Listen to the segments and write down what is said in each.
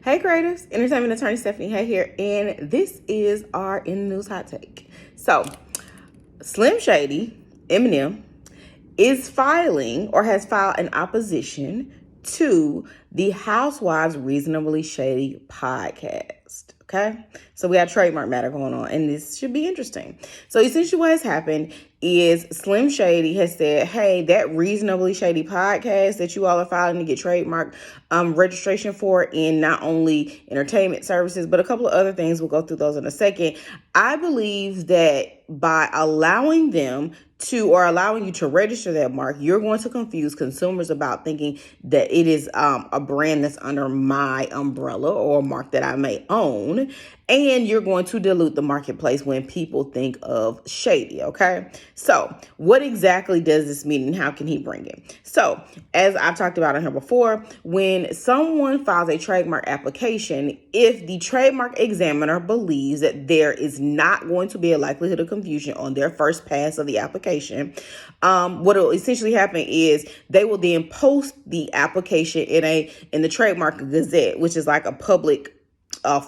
Hey creators, entertainment attorney Stephanie Hay here, and this is our In the News Hot Take. So, Slim Shady, Eminem, is filing or has filed an opposition to the Housewives Reasonably Shady podcast. Okay, so we got a trademark matter going on, and this should be interesting. So essentially what has happened is Slim Shady has said, hey, that Reasonably Shady podcast that you all are filing to get trademark registration for in not only entertainment services, but a couple of other things. We'll go through those in a second. I believe that by allowing them to, or allowing you to register that mark, you're going to confuse consumers about thinking that it is a brand that's under my umbrella or a mark that I may own. And you're going to dilute the marketplace when people think of shady, okay? So what exactly does this mean and how can he bring it? So as I've talked about on here before, when someone files a trademark application, if the trademark examiner believes that there is not going to be a likelihood of confusion on their first pass of the application, what will essentially happen is they will then post the application in the Trademark Gazette, which is like a public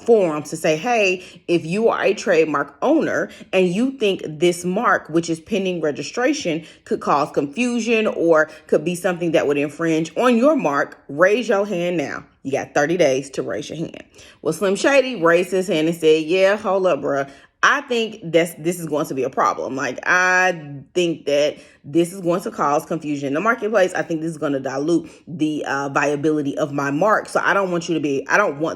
forum to say, hey, if you are a trademark owner and you think this mark, which is pending registration, could cause confusion or could be something that would infringe on your mark, raise your hand now. You got 30 days to raise your hand. Well, Slim Shady raised his hand and said, yeah, hold up, bruh. I think this is going to be a problem. Like, I think that this is going to cause confusion in the marketplace. I think this is going to dilute the viability of my mark. So I don't want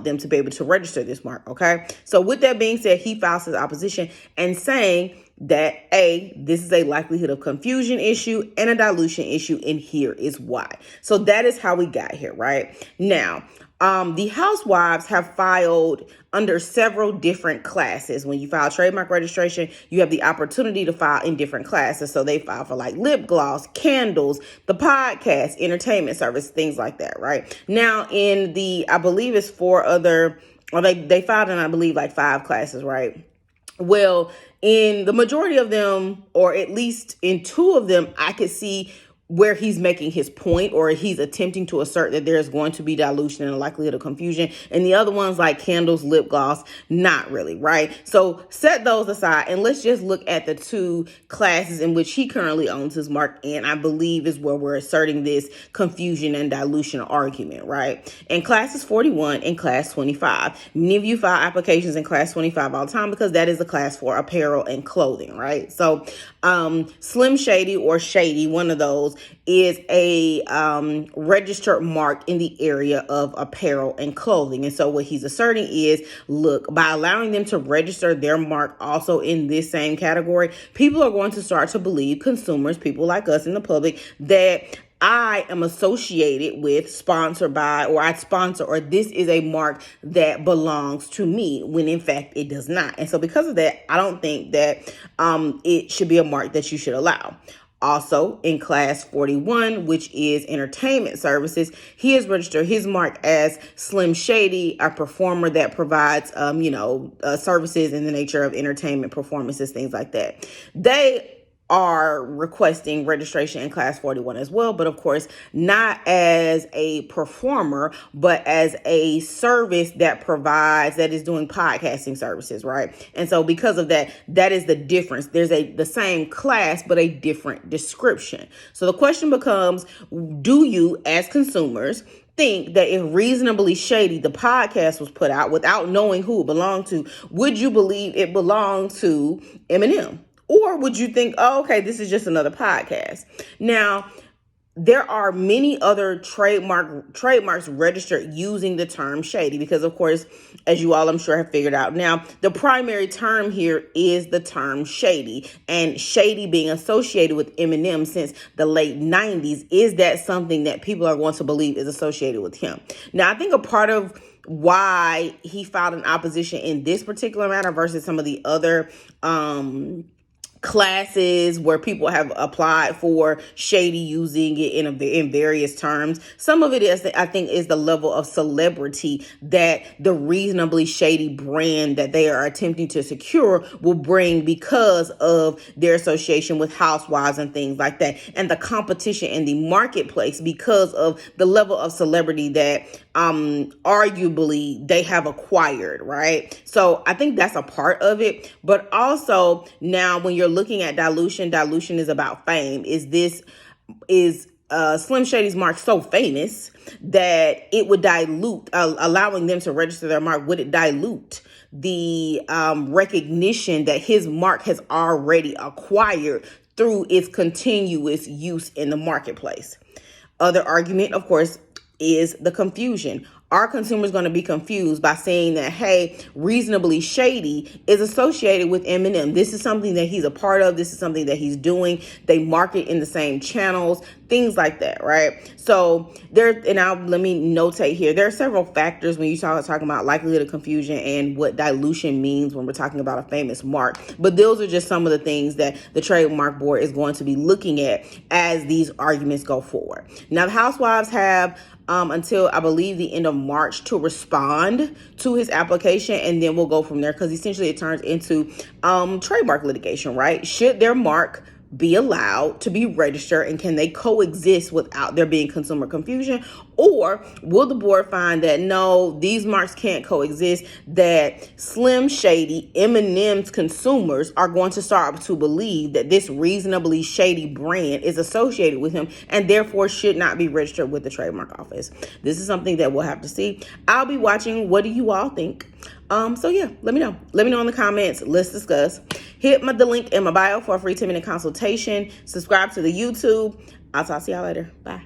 them to be able to register this mark. Okay. So with that being said, he files his opposition and saying that this is a likelihood of confusion issue and a dilution issue. And here is why. So that is how we got here, right? Now, the Housewives have filed under several different classes. When you file trademark registration, you have the opportunity to file in different classes. So they file for like lip gloss, candles, the podcast, entertainment service, things like that, right? Now in I believe it's they filed in, I believe, like 5 classes, right? Well, in the majority of them, or at least in 2 of them, I could see where he's making his point or he's attempting to assert that there's going to be dilution and a likelihood of confusion. And the other ones like candles, lip gloss, not really, right? So set those aside and let's just look at the 2 classes in which he currently owns his mark. And I believe is where we're asserting this confusion and dilution argument, right? In classes 41 and class 25. Many of you file applications in class 25 all the time because that is the class for apparel and clothing, right? So Slim Shady or Shady, one of those, is a registered mark in the area of apparel and clothing. And so what he's asserting is, look, by allowing them to register their mark also in this same category, people are going to start to believe, consumers, people like us in the public, that I am associated with, sponsored by, or I sponsor, or this is a mark that belongs to me, when in fact it does not. And so because of that, I don't think that it should be a mark that you should allow. Also, in class 41, which is entertainment services, he has registered his mark as Slim Shady, a performer that provides, services in the nature of entertainment performances, things like that. They are requesting registration in class 41 as well, but of course not as a performer, but as a service that is doing podcasting services, right? And so because of that, that is the difference. There's the same class, but a different description. So the question becomes, do you as consumers think that if Reasonably Shady, the podcast, was put out without knowing who it belonged to, would you believe it belonged to Eminem? Or would you think, oh, okay, this is just another podcast? Now, there are many other trademarks registered using the term shady because, of course, as you all, I'm sure, have figured out now, the primary term here is the term shady, and shady being associated with Eminem since the late 90s. Is that something that people are going to believe is associated with him? Now, I think a part of why he filed an opposition in this particular matter versus some of the other classes where people have applied for shady using it in various terms. Some of it is, I think, is the level of celebrity that the Reasonably Shady brand that they are attempting to secure will bring because of their association with housewives and things like that, and the competition in the marketplace because of the level of celebrity that arguably they have acquired, right? So I think that's a part of it. But also now when you're looking at dilution is about fame. Is Slim Shady's mark so famous that it would dilute, allowing them to register their mark, would it dilute the recognition that his mark has already acquired through its continuous use in the marketplace? Other argument, of course, is the confusion. Are consumers going to be confused by saying that, hey, Reasonably Shady is associated with Eminem? This is something that he's a part of. This is something that he's doing. They market in the same channels, things like that, right? So let me notate here. There are several factors when you talking about likelihood of confusion and what dilution means when we're talking about a famous mark. But those are just some of the things that the Trademark Board is going to be looking at as these arguments go forward. Now, the housewives have until I believe the end of March to respond to his application, and then we'll go from there, because essentially it turns into trademark litigation, right? Should their mark be allowed to be registered, and can they coexist without there being consumer confusion? Or will the board find that no, these marks can't coexist, that Slim Shady, Eminem's consumers are going to start to believe that this Reasonably Shady brand is associated with him and therefore should not be registered with the trademark office? This is something that we'll have to see. I'll be watching. What do you all think? So yeah, let me know. Let me know in the comments. Let's discuss. Hit the link in my bio for a free 10-minute consultation. Subscribe to the YouTube. I'll talk to y'all later. Bye.